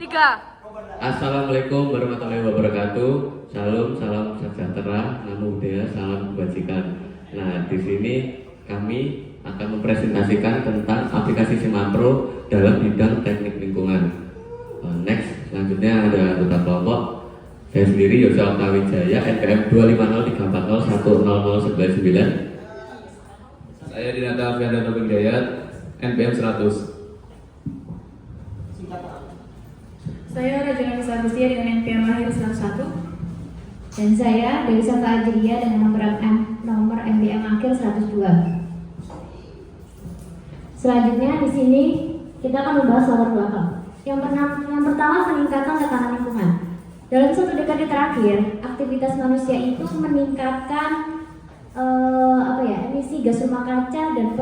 Tiga. Assalamualaikum warahmatullahi wabarakatuh. Salam sejahtera, namo buddhaya, salam kebajikan. Nah, di sini kami akan mempresentasikan tentang aplikasi Simapro dalam bidang teknik lingkungan. Next, selanjutnya ada anggota kelompok. Saya sendiri Yosua Oktawijaya, NPM 25034100099. Saya Dinata Fianda Tobing Dayat, NPM 100. Saya Rajana Bisa Agustia dengan NPM lahir 101. Dan saya Dewi Santa Ajriya dengan nomor NPM akhir 102. Selanjutnya di sini kita akan membahas latar belakang. Yang pertama, peningkatan tekanan lingkungan. Dalam satu dekade terakhir, aktivitas manusia itu meningkatkan emisi gas rumah kaca dan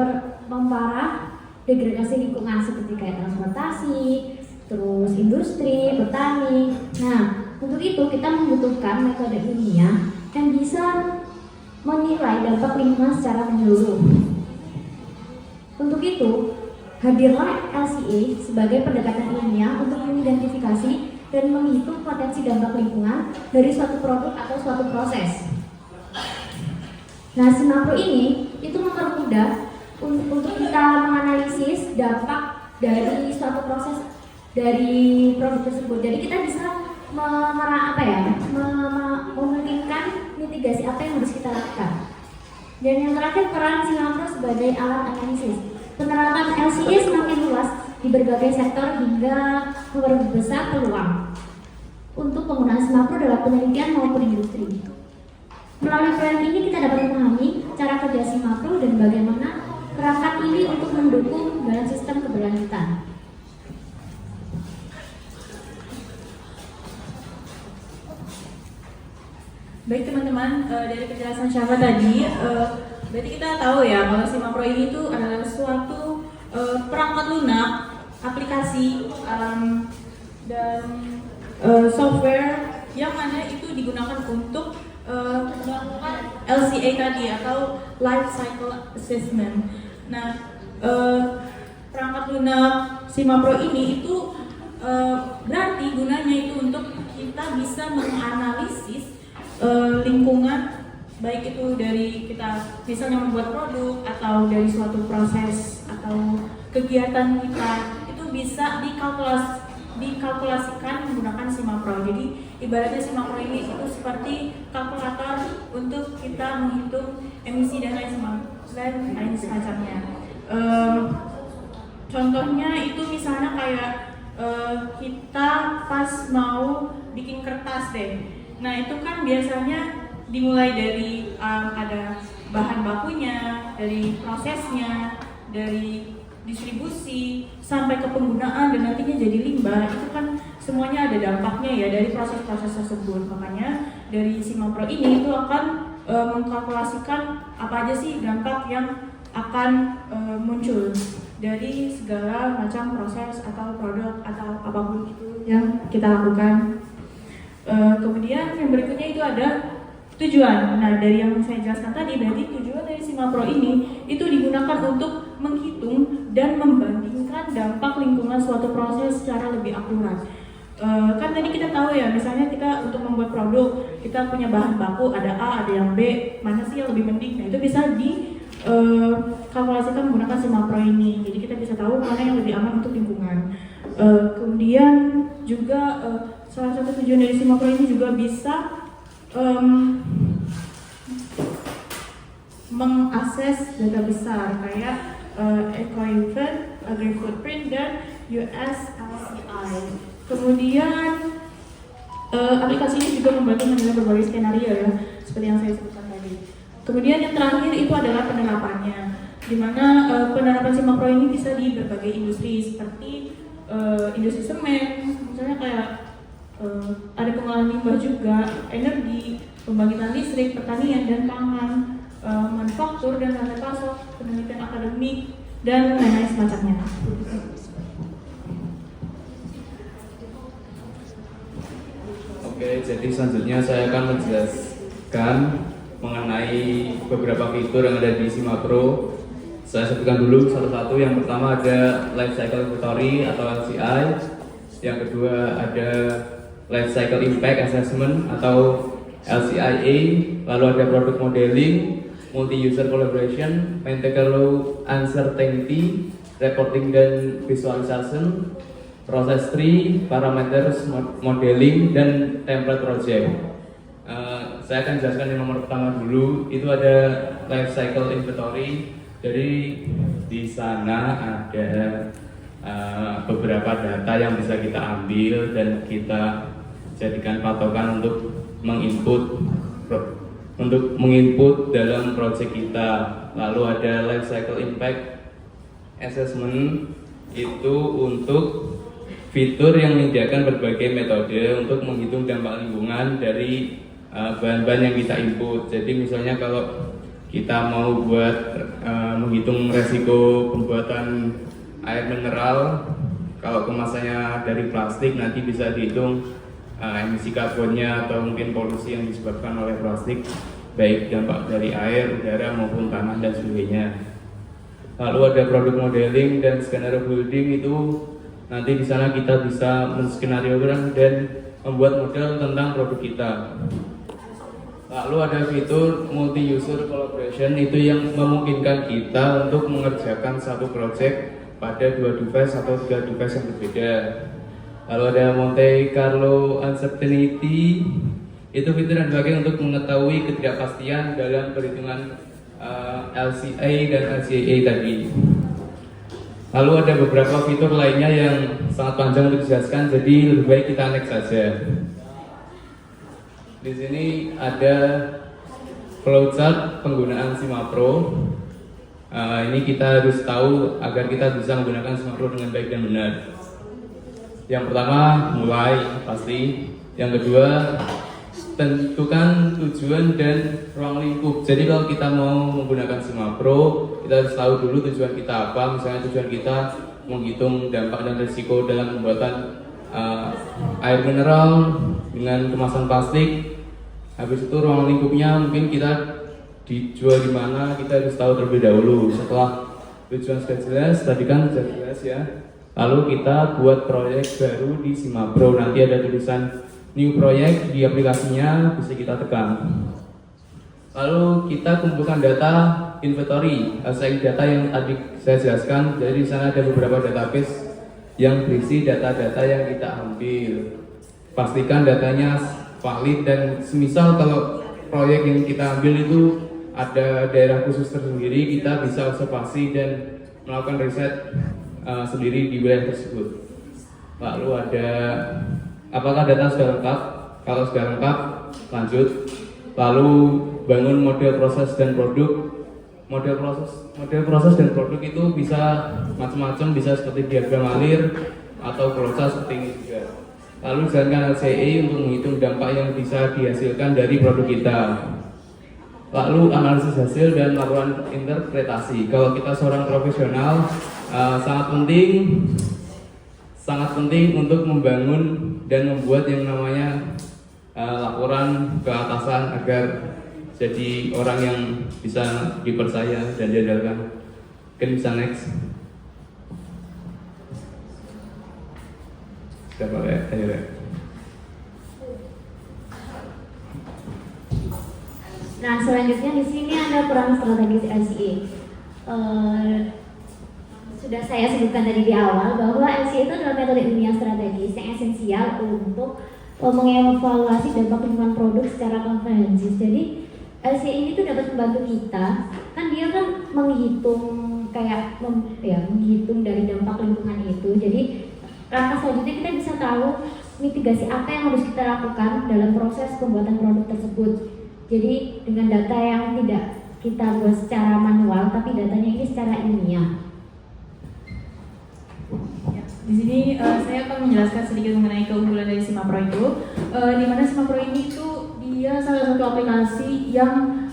memparah degradasi lingkungan seperti kayak transportasi, terus industri, petani. Nah, untuk itu kita membutuhkan metode ilmiah yang bisa menilai dampak lingkungan secara menyeluruh. Untuk itu, hadirlah LCA sebagai pendekatan ilmiah untuk mengidentifikasi dan menghitung potensi dampak lingkungan dari suatu produk atau suatu proses. Nah, Simapro ini itu mempermudah untuk kita menganalisis dampak dari suatu proses dari produk tersebut. Jadi kita bisa memungkinkan mitigasi apa yang harus kita lakukan. Dan yang terakhir, peran Simapro sebagai alat analisis. Penerapan LCA semakin luas di berbagai sektor hingga memperbesar peluang untuk penggunaan Simapro dalam penelitian maupun industri. Melalui proyek ini kita dapat memahami cara kerja Simapro dan bagaimana perangkat ini untuk mendukung dalam sistem keberlanjutan. Baik teman-teman, dari penjelasan Syafa tadi, berarti kita tahu ya kalau Simapro ini itu adalah suatu perangkat lunak, aplikasi dan software yang mana itu digunakan untuk melakukan LCA tadi atau Life Cycle Assessment. Nah, perangkat lunak Simapro ini itu berarti gunanya itu untuk kita bisa menganalisis lingkungan, baik itu dari kita misalnya membuat produk atau dari suatu proses atau kegiatan kita itu bisa dikalkulasikan menggunakan Simapro. Jadi ibaratnya Simapro ini itu seperti kalkulator untuk kita menghitung emisi dan lain semacamnya. Contohnya itu misalnya kayak kita pas mau bikin kertas deh. Nah itu kan biasanya dimulai dari ada bahan bakunya, dari prosesnya, dari distribusi sampai ke penggunaan dan nantinya jadi limbah. Itu kan semuanya ada dampaknya ya dari proses-proses tersebut. Makanya dari Simapro ini itu akan mengkalkulasikan apa aja sih dampak yang akan muncul dari segala macam proses atau produk atau apapun itu yang kita lakukan. Kemudian yang berikutnya itu ada tujuan. Nah, dari yang saya jelaskan tadi, berarti tujuan dari Simapro ini itu digunakan untuk menghitung dan membandingkan dampak lingkungan suatu proses secara lebih akurat. Kan tadi kita tahu ya, misalnya kita untuk membuat produk, kita punya bahan baku, ada A, ada yang B, mana sih yang lebih mending? Nah, itu bisa dikalkulasikan menggunakan Simapro ini. Jadi kita bisa tahu mana yang lebih aman untuk lingkungan. Kemudian juga salah satu tujuan dari Simapro ini juga bisa mengakses data besar kayak Eco-Event, Agri-Footprint, dan USLCI. Kemudian aplikasi ini juga membantu menilai berbagai skenario ya, seperti yang saya sebutkan tadi. Kemudian yang terakhir itu adalah penerapannya, di mana penerapan Simapro ini bisa di berbagai industri seperti industri semen, misalnya kayak ada pengolahan limbah juga, energi, pembangkitan listrik, pertanian dan pangan, manufaktur dan rantai pasok, penelitian akademik dan lain-lain semacamnya. Oke, jadi selanjutnya saya akan menjelaskan mengenai beberapa fitur yang ada di Simapro. Saya sebutkan dulu satu-satu. Yang pertama ada Life Cycle Inventory atau LCI. Yang kedua ada Life Cycle Impact Assessment atau LCIA, lalu ada Product Modeling, Multi-User Collaboration, Maintain Low Uncertainty, Reporting dan Visualization, Process Tree, Parameters Modeling, dan Template Project. Saya akan jelaskan yang nomor pertama dulu, itu ada Life Cycle Inventory. Jadi di sana ada beberapa data yang bisa kita ambil dan kita jadikan patokan untuk menginput dalam proyek kita. Lalu ada Life Cycle Impact Assessment, itu untuk fitur yang menyediakan berbagai metode untuk menghitung dampak lingkungan dari bahan-bahan yang kita input. Jadi misalnya kalau kita mau buat menghitung resiko pembuatan air mineral, kalau kemasannya dari plastik nanti bisa dihitung emisi karbonnya atau mungkin polusi yang disebabkan oleh plastik, baik dampak dari air, udara maupun tanah dan sebagainya. Lalu ada product modeling dan skenario building, itu nanti di sana kita bisa menskenariokan dan membuat model tentang produk kita. Lalu ada fitur multi-user collaboration, itu yang memungkinkan kita untuk mengerjakan satu project pada 2 device atau 3 device yang berbeda. Lalu ada Monte Carlo Uncertainty, itu fitur yang dipakai untuk mengetahui ketidakpastian dalam perhitungan LCA dan LCA tadi. Lalu ada beberapa fitur lainnya yang sangat panjang untuk dijelaskan, jadi lebih baik kita next saja. Di sini ada flowchart penggunaan SIMAPRO. Ini kita harus tahu agar kita bisa menggunakan SIMAPRO dengan baik dan benar. Yang pertama, mulai pasti. Yang kedua, tentukan tujuan dan ruang lingkup. Jadi kalau kita mau menggunakan SIMAPRO, kita harus tahu dulu tujuan kita apa. Misalnya tujuan kita menghitung dampak dan risiko dalam pembuatan air mineral dengan kemasan plastik. Habis itu ruang lingkupnya mungkin kita dijual di mana, kita harus tahu terlebih dahulu. Setelah tujuan sudah jelas, tadi kan sudah jelas ya, lalu kita buat proyek baru di SIMAPRO. Nanti ada tulisan new project di aplikasinya, bisa kita tekan. Lalu kita kumpulkan data inventory, data yang tadi saya jelaskan. Jadi di sana ada beberapa database yang berisi data-data yang kita ambil. Pastikan datanya valid, dan semisal kalau proyek yang kita ambil itu ada daerah khusus tersendiri, kita bisa observasi dan melakukan riset sendiri di wilayah tersebut. Lalu ada apakah data sudah lengkap? Kalau sudah lengkap, lanjut. Lalu bangun model proses dan produk. Model proses dan produk itu bisa macam-macam, bisa seperti diagram alir atau proses seperti ini juga. Lalu jalankan LCA untuk menghitung dampak yang bisa dihasilkan dari produk kita. Lalu analisis hasil dan melakukan interpretasi. Kalau kita seorang profesional, sangat penting untuk membangun dan membuat yang namanya laporan ke atasan agar jadi orang yang bisa dipercaya dan diandalkan. Mungkin bisa next. Sudah boleh, ayo. Nah, selanjutnya di sini ada peran strategis LCA. Sudah saya sebutkan tadi di awal bahwa LCA itu adalah metode ilmiah strategis yang esensial untuk mengevaluasi dampak lingkungan produk secara komprehensif. Jadi LCA ini tuh dapat membantu kita, kan dia kan menghitung menghitung dari dampak lingkungan itu. Jadi langkah selanjutnya kita bisa tahu mitigasi apa yang harus kita lakukan dalam proses pembuatan produk tersebut. Jadi dengan data yang tidak kita buat secara manual, tapi datanya ini secara ilmiah. Ya, di sini saya akan menjelaskan sedikit mengenai keunggulan dari SIMAPRO itu. Di mana SIMAPRO ini tuh dia salah satu aplikasi yang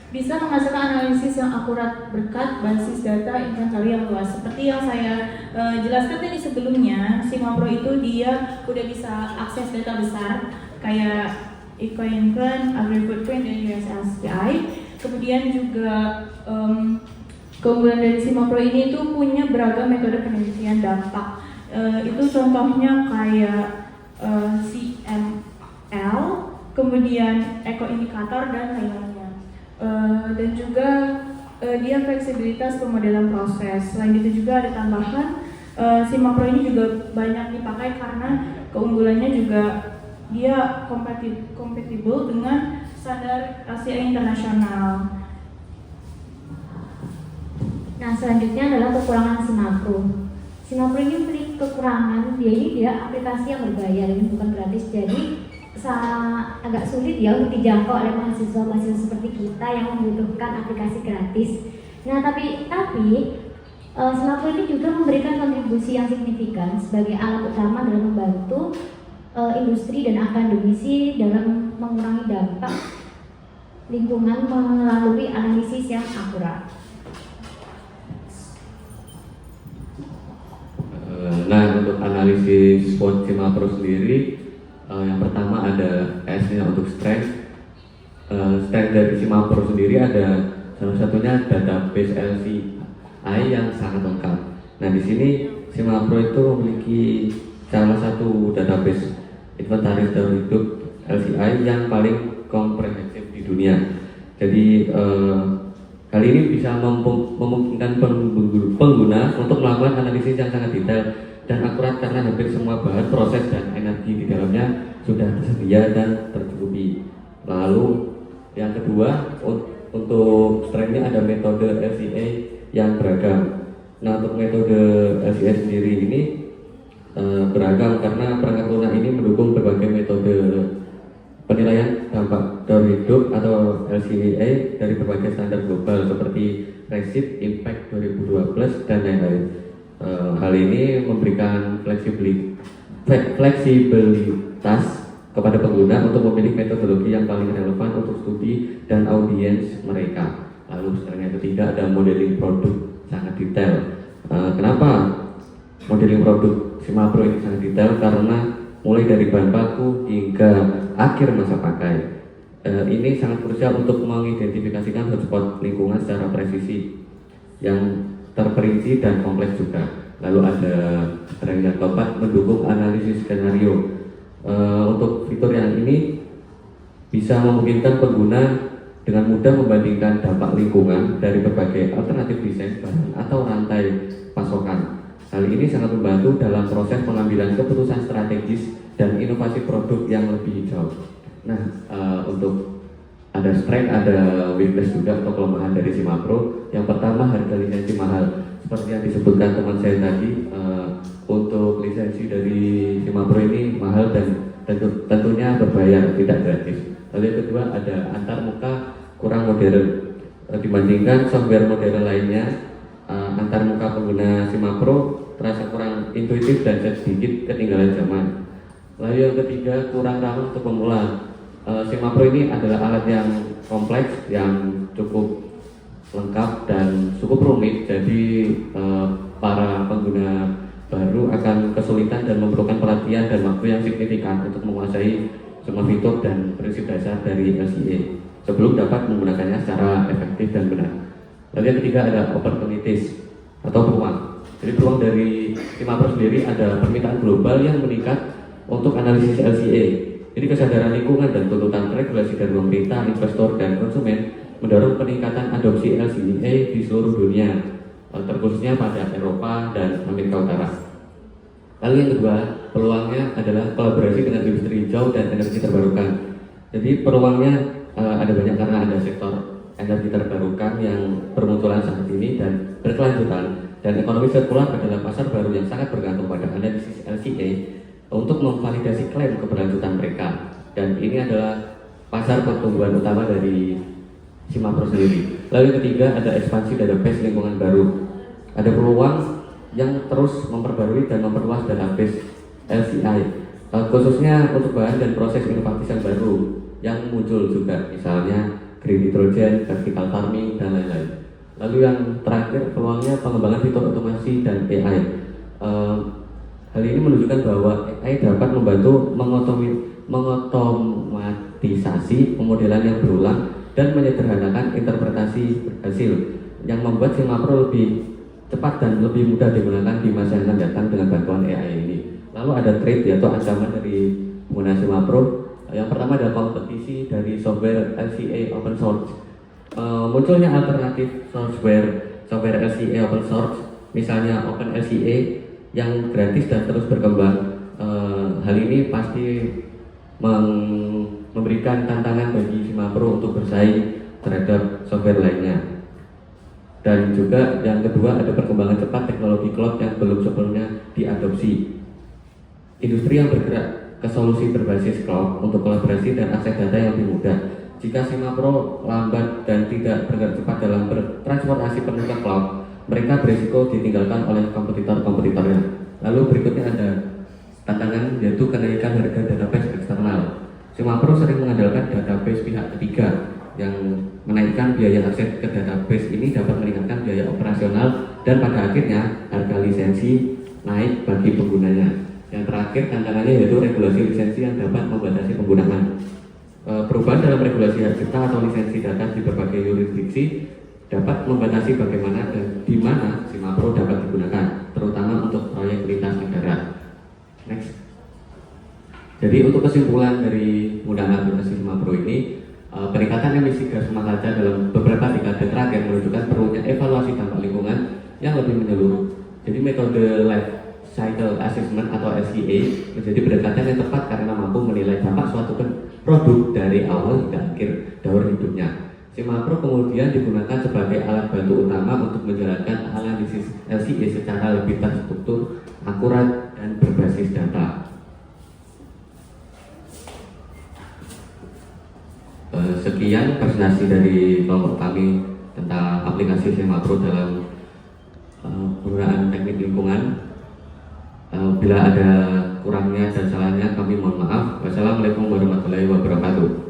bisa menghasilkan analisis yang akurat berkat basis data inventory yang luas. Seperti yang saya jelaskan tadi sebelumnya, SIMAPRO itu dia udah bisa akses data besar kayak Eco-Inclusion, Agri-Footprint, dan USLCI. Kemudian juga keunggulan dari SIMAPRO ini itu punya beragam metode penelitian dampak. Itu contohnya kayak CML, kemudian ekoindikator dan lain-lainnya. Dan juga dia fleksibilitas pemodelan proses. Selain itu juga ada tambahan Simapro ini juga banyak dipakai karena keunggulannya juga dia kompatibel dengan standar LCA internasional. Nah, selanjutnya adalah kekurangan Simapro. Simapro ini memiliki kekurangan, dia aplikasi yang berbayar, ini bukan gratis, jadi agak sulit ya untuk dijangkau oleh mahasiswa-mahasiswa seperti kita yang membutuhkan aplikasi gratis. Nah, tapi Simapro ini juga memberikan kontribusi yang signifikan sebagai alat utama dalam membantu industri dan akademisi dalam mengurangi dampak lingkungan melalui analisis yang akurat. Nah, untuk analisis SWOT Simapro sendiri, yang pertama ada S-nya untuk strength. Strength dari Simapro sendiri ada salah satunya database LCI yang sangat lengkap. Nah, di sini Simapro itu memiliki salah satu database inventaris daur hidup LCI yang paling komprehensif di dunia. Jadi hal ini bisa memungkinkan pengguna untuk melakukan analisis yang sangat detail dan akurat karena hampir semua bahan, proses, dan energi di dalamnya sudah tersedia dan tercukupi. Lalu yang kedua, untuk strength-nya ada metode LCA yang beragam. Nah, untuk metode LCA sendiri ini beragam karena perangkat lunak ini mendukung berbagai metode penilaian dampak daur hidup atau LCA dari berbagai standar global seperti RESIP, Impact 2012 dan lain-lain. Hal ini memberikan fleksibilitas kepada pengguna untuk memilih metodologi yang paling relevan untuk studi dan audiens mereka. Lalu yang ketiga ada modeling produk sangat detail. Kenapa modeling produk Simapro ini sangat detail? Karena mulai dari bahan baku hingga akhir masa pakai. Ini sangat krusial untuk mengidentifikasikan hotspot lingkungan secara presisi yang terperinci dan kompleks juga. Lalu ada yang keempat, mendukung analisis skenario. Untuk fitur yang ini bisa memungkinkan pengguna dengan mudah membandingkan dampak lingkungan dari berbagai alternatif desain bahan atau rantai pasokan. Hal ini sangat membantu dalam proses pengambilan keputusan strategis dan inovasi produk yang lebih hijau. Nah, untuk ada strength, ada weakness juga atau kelemahan dari Simapro. Yang pertama, harga lisensi mahal. Seperti yang disebutkan teman saya tadi, untuk lisensi dari Simapro ini mahal dan tentunya berbayar, tidak gratis. Lalu yang kedua, ada antarmuka kurang modern dibandingkan software modern lainnya. Antarmuka pengguna Simapro terasa kurang intuitif dan sedikit ketinggalan zaman. Lalu yang ketiga, kurang ramah untuk pemula. Simapro ini adalah alat yang kompleks, yang cukup lengkap dan cukup rumit. Jadi para pengguna baru akan kesulitan dan memerlukan pelatihan dan waktu yang signifikan untuk menguasai semua fitur dan prinsip dasar dari LCA sebelum dapat menggunakannya secara efektif dan benar. Lalu yang ketiga ada opportunities atau peluang. Jadi peluang dari Simapro sendiri ada permintaan global yang meningkat untuk analisis LCA. Jadi kesadaran lingkungan dan tuntutan regulasi dari pemerintah, investor, dan konsumen mendorong peningkatan adopsi LCA di seluruh dunia, terkhususnya pada Eropa dan Amerika Utara. Lalu yang kedua, peluangnya adalah kolaborasi dengan industri hijau dan energi terbarukan. Jadi peluangnya ada banyak karena ada sektor energi terbarukan yang bermunculan saat ini dan berkelanjutan, dan ekonomi sirkular adalah pasar baru yang sangat bergantung pada analisis LCA untuk memvalidasi klaim keberlanjutan mereka, dan ini adalah pasar pertumbuhan utama dari Simapro sendiri. Lalu yang ketiga ada ekspansi database lingkungan baru. Ada peluang yang terus memperbarui dan memperluas database LCI, khususnya untuk bahan dan proses inovatif yang baru yang muncul juga, misalnya green nitrogen, vertical farming, dan lain-lain. Lalu yang terakhir, peluangnya pengembangan fitur otomasi dan AI. Hal ini menunjukkan bahwa AI dapat membantu mengotomatisasi pemodelan yang berulang dan menyederhanakan interpretasi hasil, yang membuat Simapro lebih cepat dan lebih mudah digunakan di masa yang akan datang dengan bantuan AI ini. Lalu ada threat yaitu ancaman dari penggunaan SimaPro. Yang pertama ada kompetisi dari software LCA open source. Munculnya alternatif software LCA open source, misalnya OpenLCA yang gratis dan terus berkembang. Hal ini pasti memberikan tantangan bagi SimaPro untuk bersaing terhadap software lainnya. Dan juga yang kedua ada perkembangan cepat teknologi cloud yang belum sebelumnya diadopsi. Industri yang bergerak ke solusi berbasis cloud untuk kolaborasi dan akses data yang lebih mudah. Jika SimaPro lambat dan tidak bergerak cepat dalam bertransportasi penuh ke cloud, mereka berisiko ditinggalkan oleh kompetitor-kompetitornya. Lalu berikutnya ada tantangan yaitu kenaikan harga database eksternal. SimaPro sering mengandalkan database pihak ketiga yang menaikkan biaya akses ke database ini dapat meningkatkan biaya operasional dan pada akhirnya harga lisensi naik bagi penggunanya. Yang terakhir tantangannya yaitu regulasi lisensi yang dapat membatasi penggunaan. Perubahan dalam regulasi hak cipta atau lisensi data di berbagai yurisdiksi dapat membatasi bagaimana dan di mana SimaPro dapat digunakan, terutama untuk proyek lintas negara. Next. Jadi untuk kesimpulan dari penggunaan aplikasi SimaPro ini, peningkatan emisi gas rumah kaca dalam beberapa dekade terakhir menunjukkan perlunya evaluasi dampak lingkungan yang lebih menyeluruh. Jadi metode life cycle assessment atau LCA menjadi pendekatan yang tepat karena mampu menilai dampak suatu produk dari awal hingga akhir daur hidupnya. SimaPro kemudian digunakan sebagai alat bantu utama untuk menjalankan analisis LCA secara lebih terstruktur, akurat, dan berbasis data. Sekian presentasi dari kelompok kami tentang aplikasi SimaPro dalam penggunaan teknik lingkungan. Bila ada kurangnya dan salahnya kami mohon maaf. Wassalamualaikum warahmatullahi wabarakatuh.